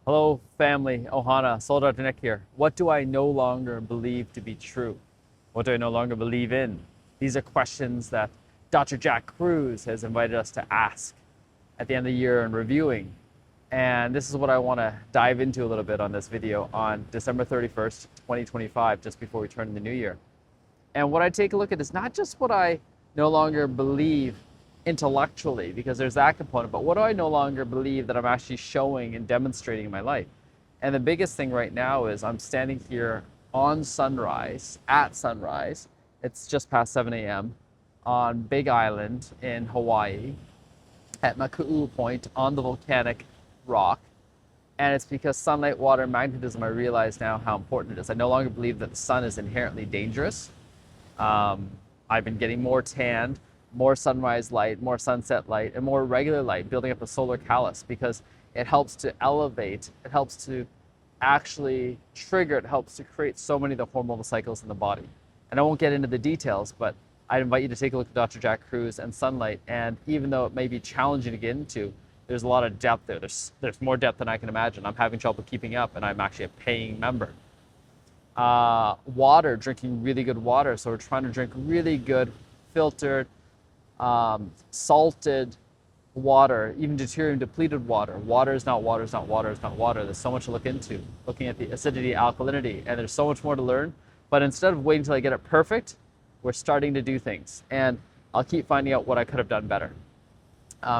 Hello, family. Ohana, Soul Dr. Nick here. What do I no longer believe to be true? What do I no longer believe in? These are questions that Dr. Jack Cruz has invited us to ask at the end of the year and reviewing. And this is what I want to dive into a little bit on this video on December 31st, 2025, just before we turn in the new year. And what I take a look at is not just what I no longer believe intellectually, because there's that component, but what do I no longer believe that I'm actually showing and demonstrating in my life? And the biggest thing right now is I'm standing here on sunrise, at sunrise. It's just past 7 a.m. on Big Island in Hawaii at Maku'u Point on the volcanic rock. And it's because sunlight, water, and magnetism, I realize now how important it is. I no longer believe that the sun is inherently dangerous. I've been getting more tanned, more sunrise light, more sunset light, and more regular light, building up a solar callus because it helps to elevate, it helps to actually trigger, it helps to create so many of the hormonal cycles in the body. And I won't get into the details, but I'd invite you to take a look at Dr. Jack Cruz and sunlight. And even though it may be challenging to get into, there's a lot of depth there. There's more depth than I can imagine. I'm having trouble keeping up, and I'm actually a paying member. Water, drinking really good water. So we're trying to drink really good filtered, salted water, even deuterium depleted water. Water is not water, is not water, is not water. There's so much to look into, looking at the acidity, alkalinity, and there's so much more to learn. But instead of waiting until I get it perfect, we're starting to do things. And I'll keep finding out what I could have done better.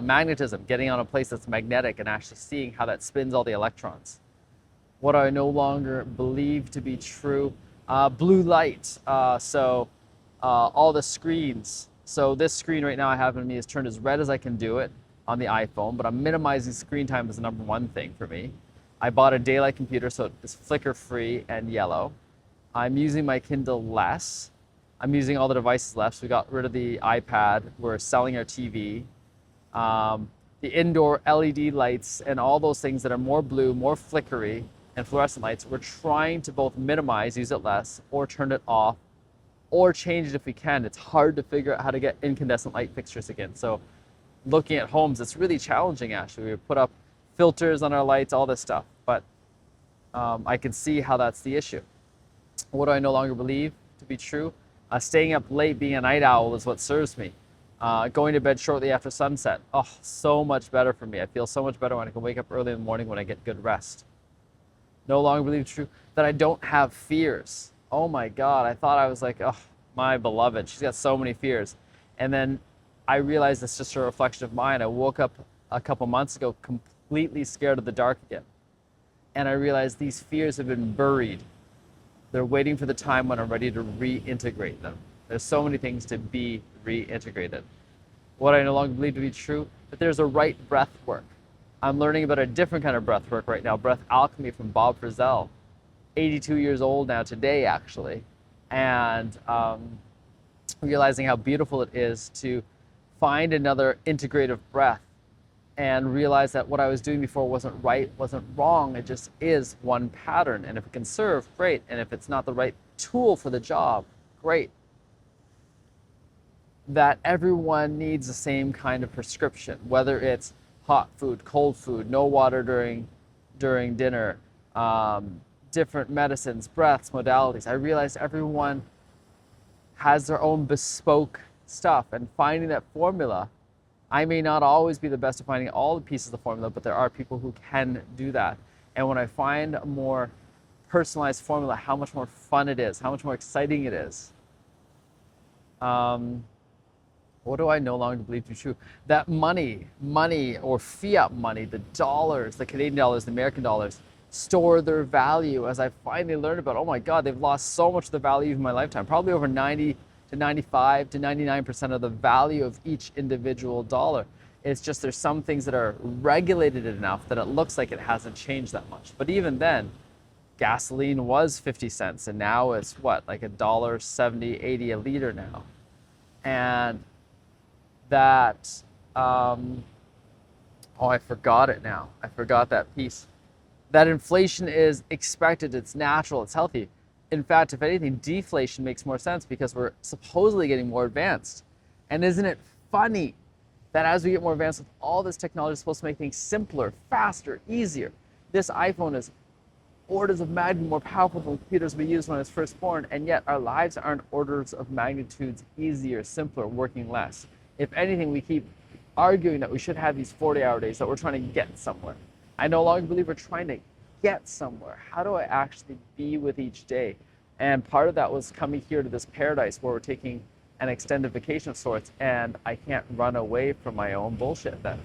Magnetism, getting on a place that's magnetic and actually seeing how that spins all the electrons. What I no longer believe to be true. Blue light. All the screens. So this screen right now I have in me is turned as red as I can do it on the iPhone, but I'm minimizing screen time as the number one thing for me. I bought a daylight computer, so it's flicker free and yellow. I'm using my Kindle less. I'm using all the devices less. We got rid of the iPad. We're selling our TV. The indoor LED lights and all those things that are more blue, more flickery, and fluorescent lights, we're trying to both minimize, use it less, or turn it off, or change it if we can. It's hard to figure out how to get incandescent light fixtures again. So looking at homes, it's really challenging actually. We put up filters on our lights, all this stuff, but I can see how that's the issue. What do I no longer believe to be true? Staying up late, being a night owl is what serves me. Going to bed shortly after sunset. Oh, so much better for me. I feel so much better when I can wake up early in the morning when I get good rest. No longer believe true that I don't have fears. Oh my God, I thought I was like, oh, my beloved, she's got so many fears. And then I realized it's just a reflection of mine. I woke up a couple months ago completely scared of the dark again. And I realized these fears have been buried. They're waiting for the time when I'm ready to reintegrate them. There's so many things to be reintegrated. What I no longer believe to be true, that there's a right breath work. I'm learning about a different kind of breath work right now, breath alchemy from Bob Frizzell. 82 years old now today, actually. And realizing how beautiful it is to find another integrative breath and realize that what I was doing before wasn't right, wasn't wrong. It just is one pattern. And if it can serve, great. And if it's not the right tool for the job, great. That everyone needs the same kind of prescription, whether it's hot food, cold food, no water during dinner, different medicines, breaths, modalities. I realized everyone has their own bespoke stuff, and finding that formula, I may not always be the best at finding all the pieces of the formula, but there are people who can do that. And when I find a more personalized formula, how much more fun it is, how much more exciting it is. What do I no longer believe to be true? That money or fiat money, the dollars, the Canadian dollars, the American dollars, store their value. As I finally learned about, oh my God, they've lost so much of the value of my lifetime, probably over 90 to 95 to 99% of the value of each individual dollar. It's just there's some things that are regulated enough that it looks like it hasn't changed that much. But even then, gasoline was 50 cents and now it's what, like $1.70, 80 a liter now. And that, I forgot it now. I forgot that piece. That inflation is expected, it's natural, it's healthy. In fact, if anything, deflation makes more sense because we're supposedly getting more advanced. And isn't it funny that as we get more advanced with all this technology, it's supposed to make things simpler, faster, easier. This iPhone is orders of magnitude more powerful than computers we used when I was first born, and yet our lives aren't orders of magnitudes easier, simpler, working less. If anything, we keep arguing that we should have these 40-hour days, that we're trying to get somewhere. I no longer believe we're trying to get somewhere. How do I actually be with each day? And part of that was coming here to this paradise where we're taking an extended vacation of sorts, and I can't run away from my own bullshit. That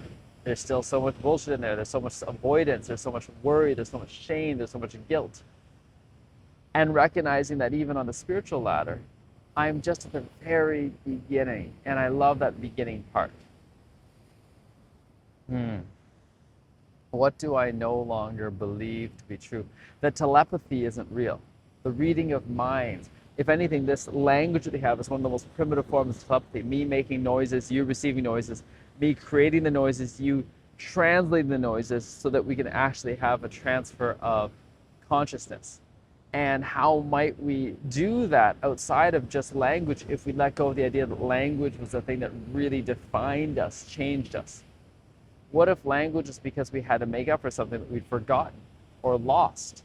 there's still so much bullshit in there. There's so much avoidance. There's so much worry. There's so much shame. There's so much guilt. And recognizing that even on the spiritual ladder, I'm just at the very beginning, and I love that beginning part. What do I no longer believe to be true? That telepathy isn't real. The reading of minds. If anything, this language that we have is one of the most primitive forms of telepathy. Me making noises, you receiving noises, me creating the noises, you translating the noises so that we can actually have a transfer of consciousness. And how might we do that outside of just language if we let go of the idea that language was the thing that really defined us, changed us? What if language is because we had to make up for something that we'd forgotten or lost?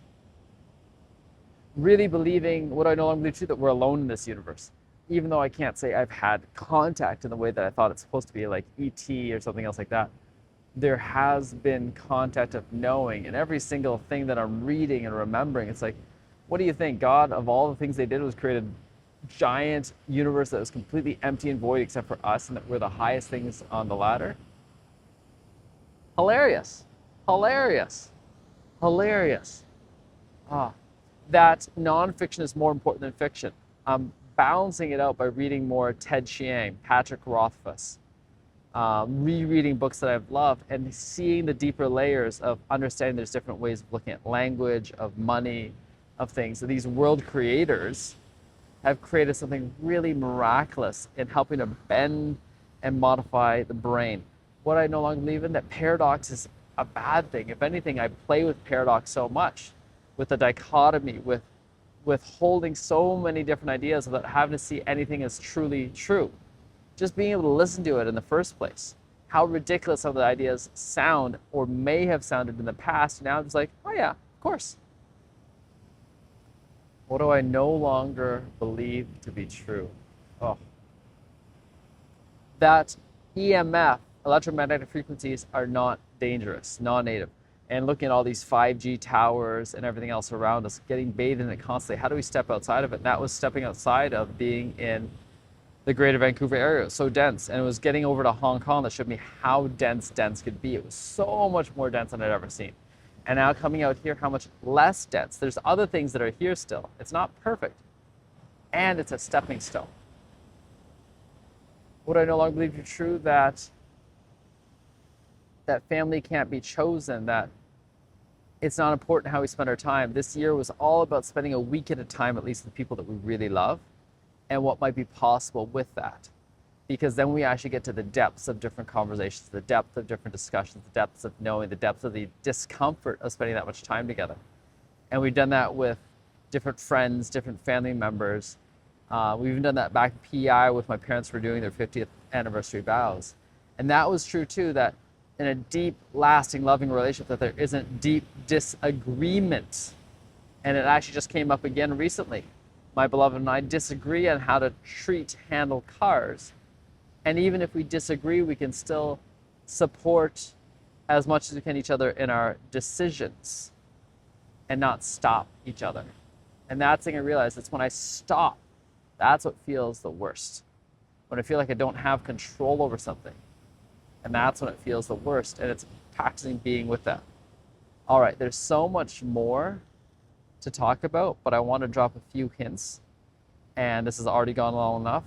Really believing, what I no longer believe true, that we're alone in this universe. Even though I can't say I've had contact in the way that I thought it's supposed to be, like ET or something else like that. There has been contact of knowing, and every single thing that I'm reading and remembering, it's like, what do you think? God, of all the things they did, was created a giant universe that was completely empty and void except for us, and that we're the highest things on the ladder? Hilarious. Hilarious. Hilarious. That nonfiction is more important than fiction. I'm balancing it out by reading more Ted Chiang, Patrick Rothfuss, rereading books that I've loved, and seeing the deeper layers of understanding there's different ways of looking at language, of money, of things. So these world creators have created something really miraculous in helping to bend and modify the brain. What I no longer believe in, that paradox is a bad thing. If anything, I play with paradox so much, with the dichotomy, with holding so many different ideas without having to see anything as truly true. Just being able to listen to it in the first place. How ridiculous some of the ideas sound or may have sounded in the past. Now it's like, oh yeah, of course. What do I no longer believe to be true? That EMF, electromagnetic frequencies, are not dangerous, non-native. And looking at all these 5G towers and everything else around us, getting bathed in it constantly, how do we step outside of it? And that was stepping outside of being in the greater Vancouver area. It was so dense. And it was getting over to Hong Kong that showed me how dense could be. It was so much more dense than I'd ever seen. And now coming out here, how much less dense. There's other things that are here still. It's not perfect. And it's a stepping stone. Would I no longer believe it's true that family can't be chosen, that it's not important how we spend our time? This year was all about spending a week at a time, at least with people that we really love, and what might be possible with that. Because then we actually get to the depths of different conversations, the depth of different discussions, the depths of knowing, the depths of the discomfort of spending that much time together. And we've done that with different friends, different family members. We've even done that back in PI with my parents for doing their 50th anniversary vows. And that was true too, that in a deep, lasting, loving relationship, that there isn't deep disagreement. And it actually just came up again recently. My beloved and I disagree on how to handle cars. And even if we disagree, we can still support as much as we can each other in our decisions and not stop each other. And that's the thing I realized, it's when I stop, that's what feels the worst. When I feel like I don't have control over something. And that's when it feels the worst. And it's practicing being with that. All right, there's so much more to talk about, but I want to drop a few hints. And this has already gone long enough.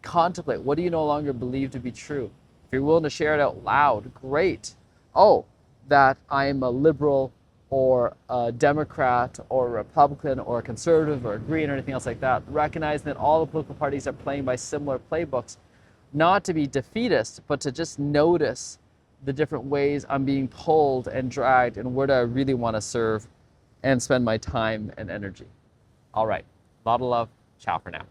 Contemplate, what do you no longer believe to be true? If you're willing to share it out loud, great. Oh, that I'm a liberal or a Democrat or a Republican or a conservative or a green or anything else like that. Recognizing that all the political parties are playing by similar playbooks. Not to be defeatist, but to just notice the different ways I'm being pulled and dragged and where do I really want to serve and spend my time and energy. All right, a lot of love. Ciao for now.